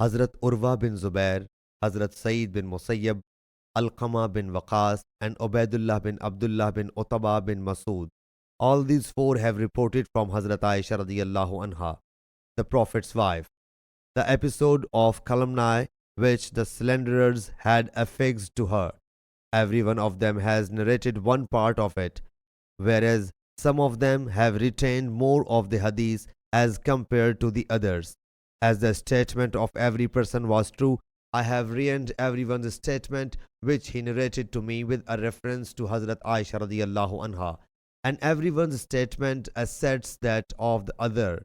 Hazrat Urwa bin Zubair, Hazrat Saeed bin Musayyab, Alqama bin Waqas, and Ubaidullah bin Abdullah bin Utaba bin Masood. All these four have reported from Hazrat Aisha radiallahu anha, the Prophet's wife, the episode of calumny which the slanderers had affixed to her. Every one of them has narrated one part of it, whereas some of them have retained more of the hadith as compared to the others. As the statement of every person was true, I have reined everyone's statement which he narrated to me with a reference to Hazrat Aisha radiallahu anha, and everyone's statement asserts that of the other,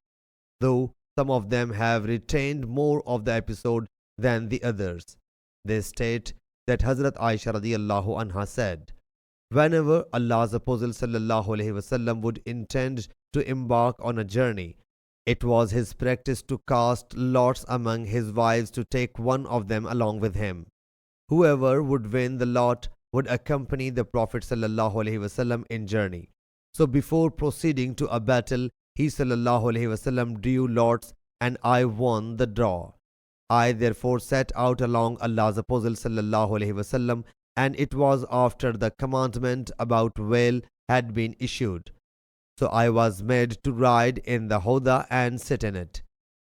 though some of them have retained more of the episode than the others. They state that Hazrat Aisha radiallahu anha said, whenever Allah's Apostle sallallahu alaihi wasallam would intend to embark on a journey, it was his practice to cast lots among his wives to take one of them along with him. Whoever would win the lot would accompany the Prophet sallallahu alaihi wasallam in journey. So before proceeding to a battle, he sallallahu alaihi wasallam drew lots and I won the draw. I therefore set out along Allah's Apostle sallallahu alaihi wasallam, and it was after the commandment about veil had been issued. So I was made to ride in the Hoda and sit in it.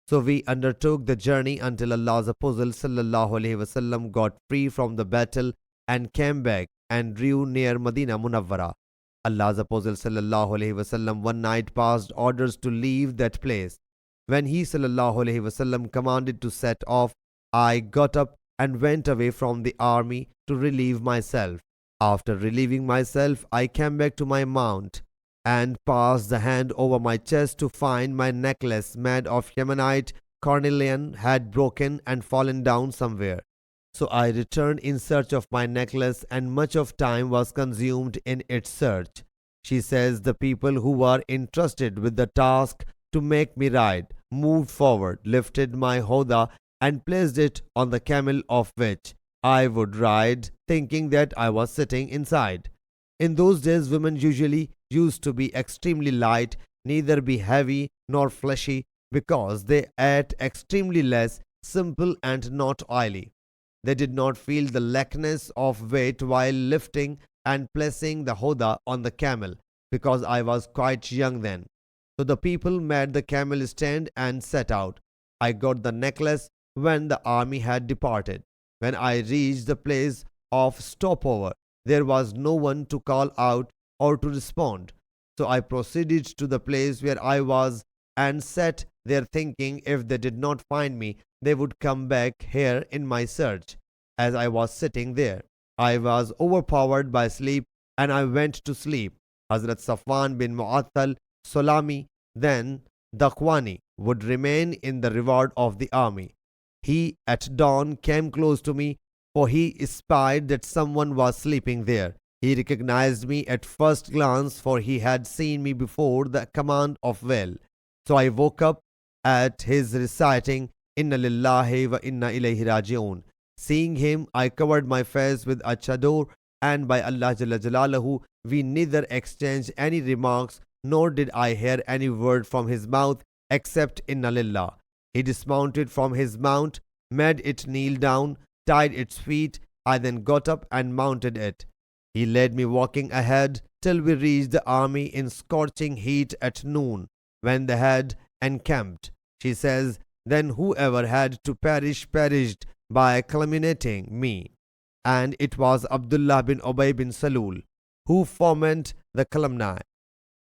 So we undertook the journey until Allah's Apostle sallallahu alaihi wasallam got free from the battle and came back and drew near Medina Munawwara. Allah's Apostle sallallahu alaihi wasallam one night passed orders to leave that place. When he sallallahu alaihi wasallam commanded to set off, I got up and went away from the army to relieve myself. After relieving myself, I came back to my mount and passed the hand over my chest to find my necklace made of Yemenite cornelian had broken and fallen down somewhere. So I returned in search of my necklace, and much of time was consumed in its search. She says the people who were entrusted with the task to make me ride moved forward, lifted my hoda and placed it on the camel of which I would ride, thinking that I was sitting inside. In those days, women usually used to be extremely light, neither be heavy nor fleshy, because they ate extremely less, simple and not oily. They did not feel the lackness of weight while lifting and placing the hoda on the camel, because I was quite young then. So the people made the camel stand and set out. I got the necklace when the army had departed. When I reached the place of stopover, there was no one to call out or to respond. So I proceeded to the place where I was and sat there thinking if they did not find me, they would come back here in my search. As I was sitting there, I was overpowered by sleep and I went to sleep. Hazrat Safwan bin Mu'attal Solami, then Dakwani, would remain in the reward of the army. He at dawn came close to me, for he espied that someone was sleeping there. He recognized me at first glance, for he had seen me before the command of veil. So I woke up at his reciting, Inna lillahi wa inna ilayhi raji'un. Seeing him, I covered my face with a chador, and by Allah Jalla Jalaluhu, we neither exchanged any remarks, nor did I hear any word from his mouth except Inna lillah. He dismounted from his mount, made it kneel down, tied its feet. I then got up and mounted it. He led me walking ahead till we reached the army in scorching heat at noon, when they had encamped. She says, then whoever had to perish perished by calumniating me. And it was Abdullah bin Ubay bin Salul who fomented the calumny.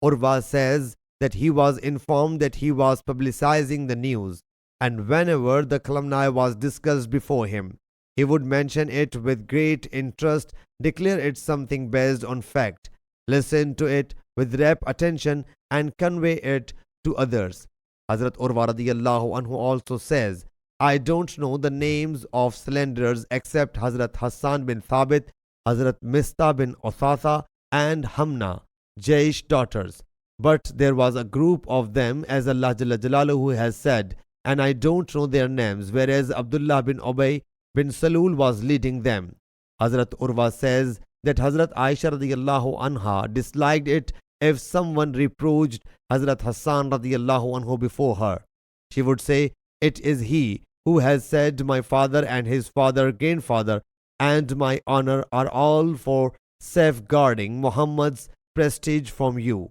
Urwa says that he was informed that he was publicizing the news, and whenever the calumny was discussed before him, he would mention it with great interest, declare it something based on fact, listen to it with rapt attention, and convey it to others. Hazrat Urwa radiyallahu anhu also says, I don't know the names of slanderers except Hazrat Hassan bin Thabit, Hazrat Mista bin Othatha, and Hamna, Jaish daughters. But there was a group of them, as Allah Jalla Jalaluhu has said, and I don't know their names, whereas Abdullah bin Ubay bin Salul was leading them. Hazrat Urwa says that Hazrat Aisha radiyallahu anha disliked it if someone reproached Hazrat Hassan radiyallahu anhu before her. She would say, it is he who has said, my father and his father, grandfather, and my honor are all for safeguarding Muhammad's prestige from you.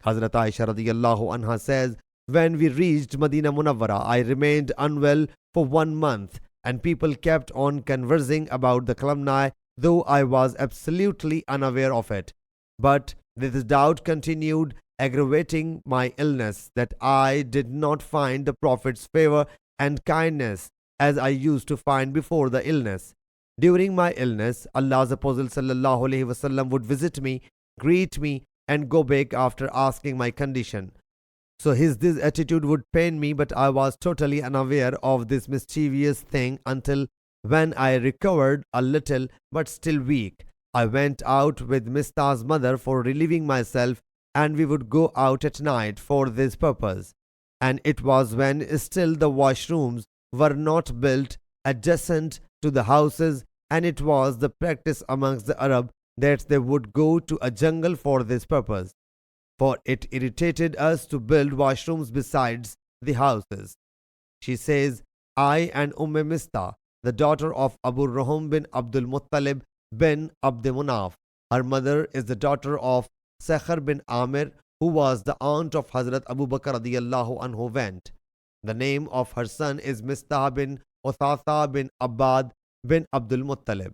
Hazrat Aisha radiyallahu anha says, when we reached Medina Munawwara, I remained unwell for 1 month, and people kept on conversing about the calumny, though I was absolutely unaware of it. But this doubt continued, aggravating my illness, that I did not find the Prophet's favor and kindness as I used to find before the illness. During my illness, Allah's Apostle sallallahu alaihi wasallam would visit me, greet me, and go back after asking my condition. So this attitude would pain me, but I was totally unaware of this mischievous thing until when I recovered a little but still weak. I went out with Mista's mother for relieving myself, and we would go out at night for this purpose. And it was when still the washrooms were not built adjacent to the houses, and it was the practice amongst the Arab that they would go to a jungle for this purpose, for it irritated us to build washrooms besides the houses. She says, I and Mista, the daughter of Abu Rahum bin Abdul Muttalib bin Abd Munaf. Her mother is the daughter of Sakhar bin Amir, who was the aunt of Hazrat Abu Bakr radiyallahu anhu went. The name of her son is Mistah bin Uthatha bin Abbad bin Abdul Muttalib.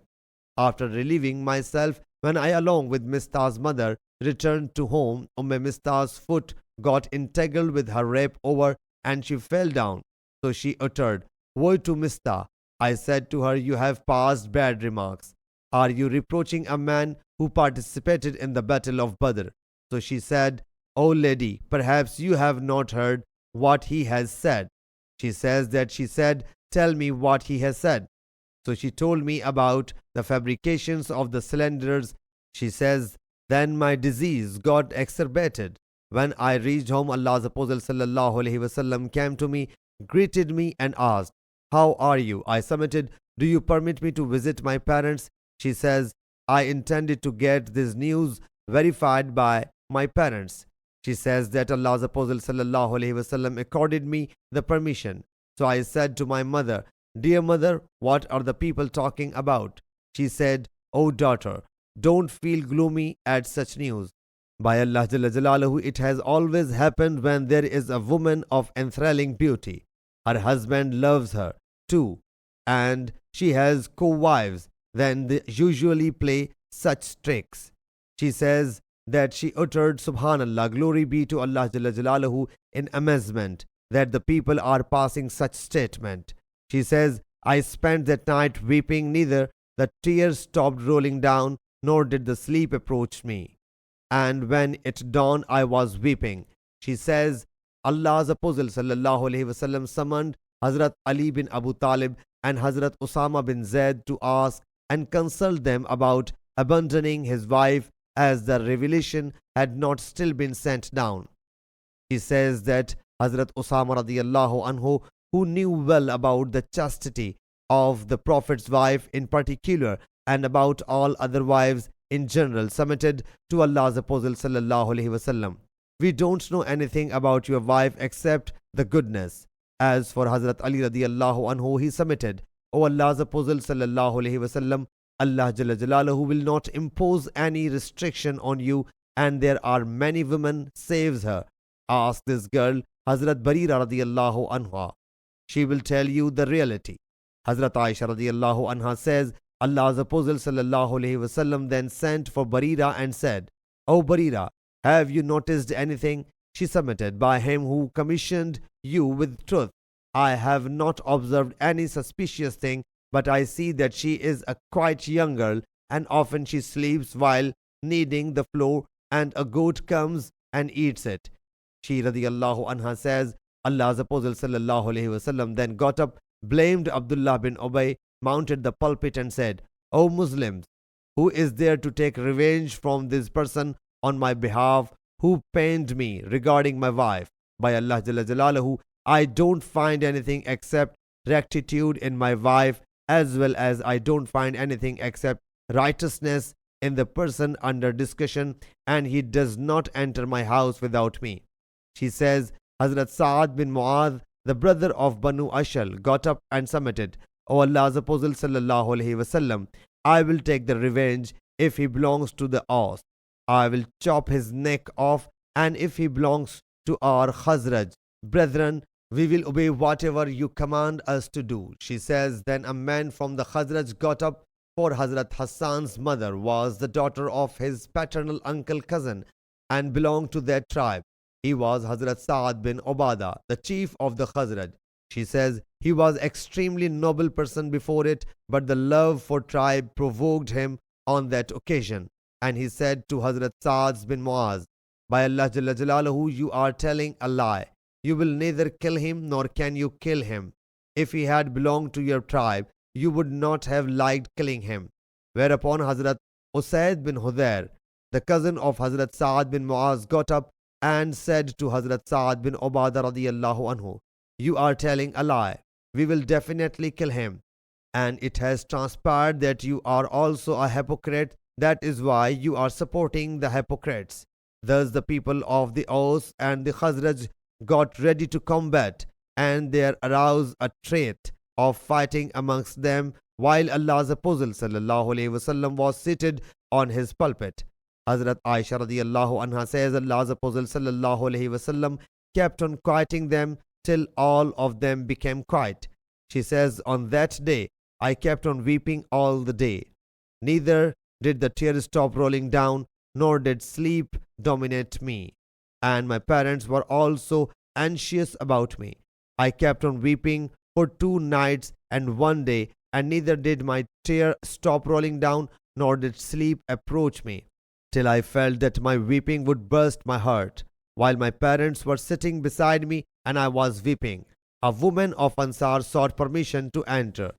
After relieving myself, when I along with Mistah's mother returned to home, Mistah's foot got entangled with her wrap over and she fell down. So she uttered, woe to Mistah. I said to her, you have passed bad remarks. Are you reproaching a man who participated in the battle of Badr? So she said, O lady, perhaps you have not heard what he has said. She says that she said, tell me what he has said. So she told me about the fabrications of the cylinders. She says, then my disease got exacerbated. When I reached home, Allah's Apostle sallallahu alaihi wasallam came to me, greeted me and asked, how are you? I submitted, do you permit me to visit my parents? She says, I intended to get this news verified by my parents. She says that Allah's Apostle sallallahu alaihi wasallam accorded me the permission. So I said to my mother, dear mother, what are the people talking about? She said, O daughter, don't feel gloomy at such news. By Allah Jalla Jalaluhu, it has always happened when there is a woman of enthralling beauty. Her husband loves her too, and she has co-wives. Then they usually play such tricks. She says that she uttered Subhanallah, glory be to Allah Jalla Jalaluhu, in amazement that the people are passing such statement. She says, I spent that night weeping, neither the tears stopped rolling down, nor did the sleep approach me. And when it dawned, I was weeping. She says, Allah's Apostle sallallahu alaihi wasallam summoned Hazrat Ali bin Abu Talib and Hazrat Usama bin Zaid to ask and consult them about abandoning his wife, as the revelation had not still been sent down. She says that Hazrat Usama radiyallahu anhu, who knew well about the chastity of the Prophet's wife in particular and about all other wives in general, submitted to Allah's Apostle sallallahu alaihi wasallam. We don't know anything about your wife except the goodness. As for Hazrat Ali radiyallahu anhu, he submitted, O Allah's Apostle sallallahu alaihi wasallam, Allah Jalla Jalaluhu will not impose any restriction on you, and there are many women saves her. Ask this girl, Hazrat Barira radiyallahu anha. She will tell you the reality. Hazrat Aisha radiyallahu anha says, Allah's Apostle sallallahu alaihi wasallam then sent for Barira and said, O Barira, have you noticed anything? She submitted, by him who commissioned you with truth, I have not observed any suspicious thing, but I see that she is a quite young girl, and often she sleeps while kneading the flour, and a goat comes and eats it. She radiyallahu anha says, Allah's Apostle sallallahu alaihi wasallam then got up, blamed Abdullah bin Ubay, mounted the pulpit and said, O Muslims, who is there to take revenge from this person on my behalf who pained me regarding my wife? By Allah Jalla Jalaluhu, I don't find anything except rectitude in my wife, as well as I don't find anything except righteousness in the person under discussion, and he does not enter my house without me. She says, Hazrat Sa'ad bin Mu'adh the brother of Banu Ashal, got up and submitted, O Allah's Apostle sallallahu alaihi wasallam, I will take the revenge. If he belongs to the Aus, I will chop his neck off, and if he belongs to our Khazraj brethren, we will obey whatever you command us to do. She says, then a man from the Khazraj got up, for Hazrat Hassan's mother was the daughter of his paternal uncle cousin and belonged to that tribe. He was Hazrat Sa'ad bin Ubadah, the chief of the Khazraj. She says, he was extremely noble person before it, but the love for tribe provoked him on that occasion. And he said to Hazrat Sa'ad bin Muaz, by Allah Jalla Jalaluhu, you are telling a lie. You will neither kill him nor can you kill him. If he had belonged to your tribe, you would not have liked killing him. Whereupon Hazrat Usaid bin Hudayr, the cousin of Hazrat Sa'ad bin Muaz, got up and said to Hazrat Sa'ad bin Ubadah radiyallahu anhu, you are telling a lie. We will definitely kill him. And it has transpired that you are also a hypocrite. That is why you are supporting the hypocrites. Thus the people of the Aus and the Khazraj got ready to combat, and there arose a trait of fighting amongst them while Allah's Apostle sallallahu alaihi wasallam was seated on his pulpit. Hazrat Aisha radiyallahu anha says, Allah's Apostle sallallahu alaihi wasallam kept on quieting them till all of them became quiet. She says, on that day I kept on weeping all the day. Neither did the tears stop rolling down, nor did sleep dominate me. And my parents were also anxious about me. I kept on weeping for 2 nights and 1 day, and neither did my tear stop rolling down, nor did sleep approach me, till I felt that my weeping would burst my heart, while my parents were sitting beside me and I was weeping. A woman of Ansar sought permission to enter.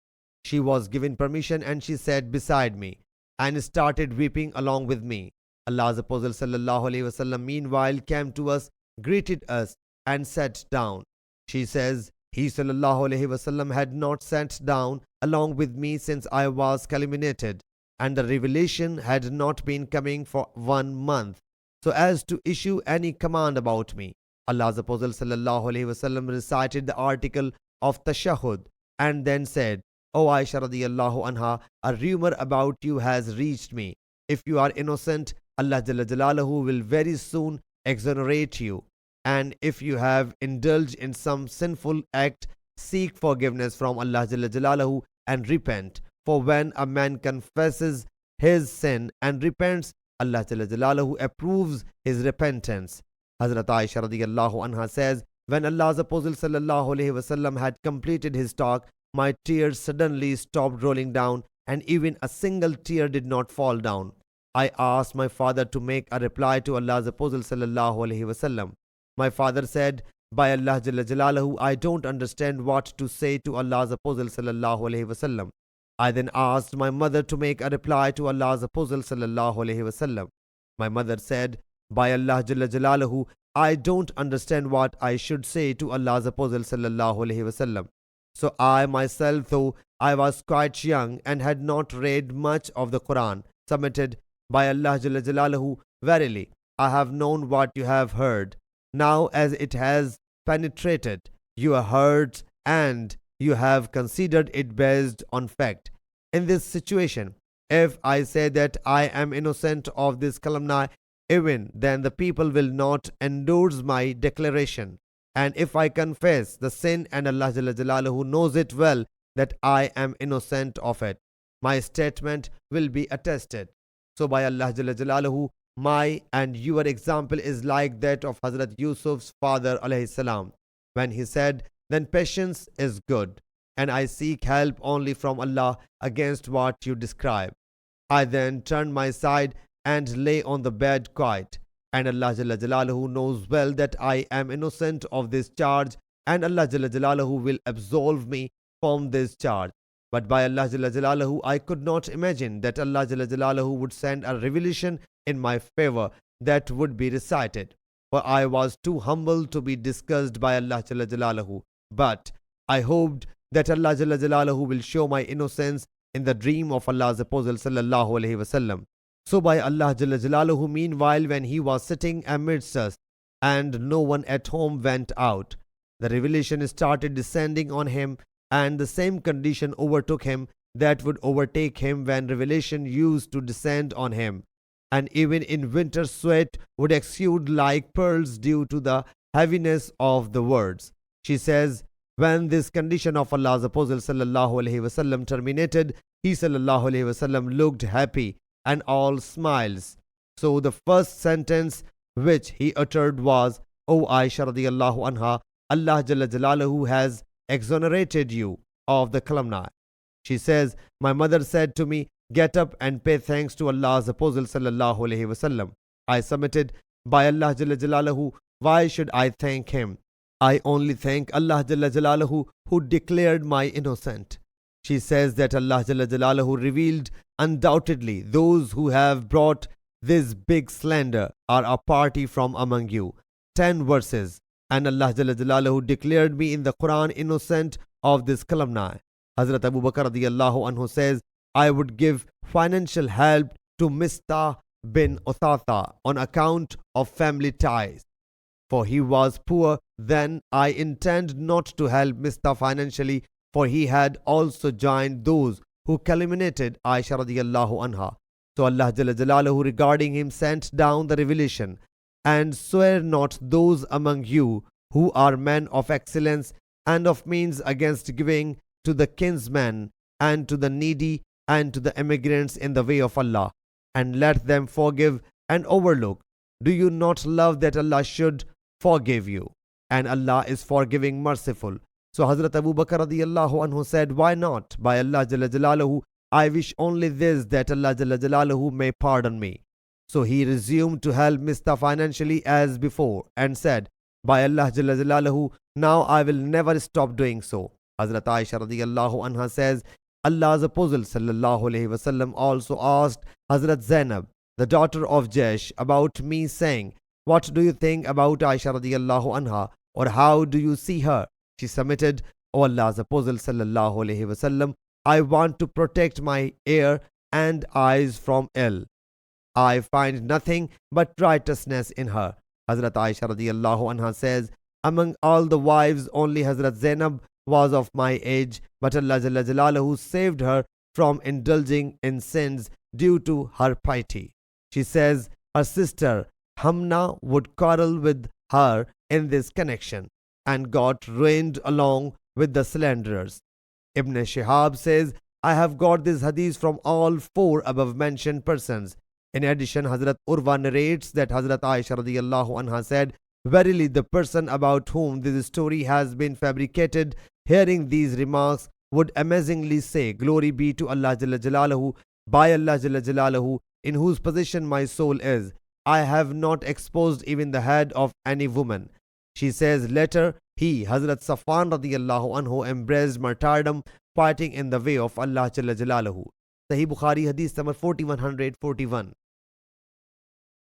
She was given permission, and she sat beside me and started weeping along with me. Allah's Apostle sallallahu alaihi wasallam meanwhile came to us, greeted us, and sat down. She says, he sallallahu alaihi wasallam had not sat down along with me since I was culminated, and the revelation had not been coming for 1 month, so as to issue any command about me. Allah's Apostle sallallahu alaihi wasallam recited the article of Tashahhud and then said, O Aisha radiyallahu anha, a rumor about you has reached me. If you are innocent, Allah Jalla Jalaluhu will very soon exonerate you. And if you have indulged in some sinful act, seek forgiveness from Allah Jalla Jalaluhu and repent. For when a man confesses his sin and repents, Allah Jalla Jalaluhu approves his repentance. Hazrat Aisha radiyallahu anha says, when Allah's Apostle sallallahu alaihi wasallam had completed his talk, my tears suddenly stopped rolling down, and even a single tear did not fall down. I asked my father to make a reply to Allah's Apostle sallallahu alaihi wasallam. My father said, by Allah Jalla Jalaluhu, I don't understand what to say to Allah's Apostle sallallahu alaihi wasallam. I then asked my mother to make a reply to Allah's Apostle sallallahu alaihi wasallam. My mother said, by Allah Jalla Jalaluhu, I don't understand what I should say to Allah's Apostle sallallahu alaihi wasallam. So I myself, though I was quite young and had not read much of the Quran, submitted, by Allah Jalla Jalaluhu, verily, I have known what you have heard. Now as it has penetrated your hearts and you have considered it based on fact. In this situation, if I say that I am innocent of this calumny, even then the people will not endorse my declaration. And if I confess the sin and Allah Jalla Jalaluhu knows it well that I am innocent of it, my statement will be attested. So by Allah Jalla Jalaluhu, my and your example is like that of Hazrat Yusuf's father alayhi salam, when he said, then patience is good, and I seek help only from Allah against what you describe. I then turned my side and lay on the bed quiet, and Allah Jalla Jalaluhu knows well that I am innocent of this charge, and Allah Jalla Jalaluhu will absolve me from this charge. But by Allah Jalla Jalaluhu, I could not imagine that Allah Jalla Jalaluhu would send a revelation in my favor that would be recited, for I was too humble to be discussed by Allah Jalla Jalaluhu. But I hoped that Allah Jalla Jalaluhu will show my innocence in the dream of Allah's Apostle sallallahu alaihi wasallam. So by Allah Jalla Jalaluhu, meanwhile when he was sitting amidst us and no one at home went out, the revelation started descending on him, and the same condition overtook him that would overtake him when revelation used to descend on him. And even in winter, sweat would exude like pearls due to the heaviness of the words. She says, when this condition of Allah's Apostle sallallahu alaihi wasallam terminated, he sallallahu alaihi wasallam looked happy and all smiles. So the first sentence which he uttered was, O Aisha radiallahu anha, Allah Jalla Jalaluhu has exonerated you of the calumny. She says, my mother said to me, get up and pay thanks to Allah's Apostle sallallahu alaihi wasallam. I submitted, by Allah Jalla Jalaluhu, why should I thank him? I only thank Allah Jalla Jalaluhu who declared my innocent. She says that Allah Jalla Jalaluhu revealed, undoubtedly those who have brought this big slander are a party from among you. 10 verses. And Allah Jalla Jalaluhu declared me in the Quran innocent of this calumny. Hazrat Abu Bakr radiallahu anhu says, I would give financial help to Mistah bin Uthatha on account of family ties. For he was poor, then I intend not to help Mistah financially, for he had also joined those who calumniated Aisha radiallahu anha. So Allah Jalla Jalaluhu regarding him sent down the revelation, and swear not those among you who are men of excellence and of means against giving to the kinsmen and to the needy and to the immigrants in the way of Allah, and let them forgive and overlook. Do you not love that Allah should forgive you? And Allah is forgiving, merciful. So Hazrat Abu Bakr radiallahu anhu said, why not? By Allah Jalla Jalaluhu, I wish only this, that Allah Jalla Jalaluhu may pardon me. So he resumed to help Mistah financially as before and said, by Allah Jalla Jalaluhu, now I will never stop doing so. Hazrat Aisha radiallahu anha says, Allah's Apostle sallallahu alaihi wasallam also asked Hazrat Zainab, the daughter of Jash, about me, saying, what do you think about Aisha radiallahu anha, or how do you see her? She submitted, O Allah's Apostle sallallahu alaihi wasallam, I want to protect my ear and eyes from ill. I find nothing but righteousness in her. Hazrat Aisha radiallahu anha says, among all the wives, only Hazrat Zainab was of my age, but Allah Jalla Jalaluhu saved her from indulging in sins due to her piety. She says her sister Hamna would quarrel with her in this connection and got ruined along with the slanderers. Ibn Shihab says, I have got this hadith from all 4 above mentioned persons. In addition, Hazrat Urwa narrates that Hazrat Aisha radiallahu anha said, verily the person about whom this story has been fabricated, hearing these remarks, would amazingly say, glory be to Allah Jalla Jalaluhu, by Allah Jalla Jalaluhu, in whose possession my soul is. I have not exposed even the head of any woman. She says, later he, Hazrat Safwan radiallahu anhu, embraced martyrdom, fighting in the way of Allah Jalla Jalaluhu. Sahih Bukhari Hadith number 4141.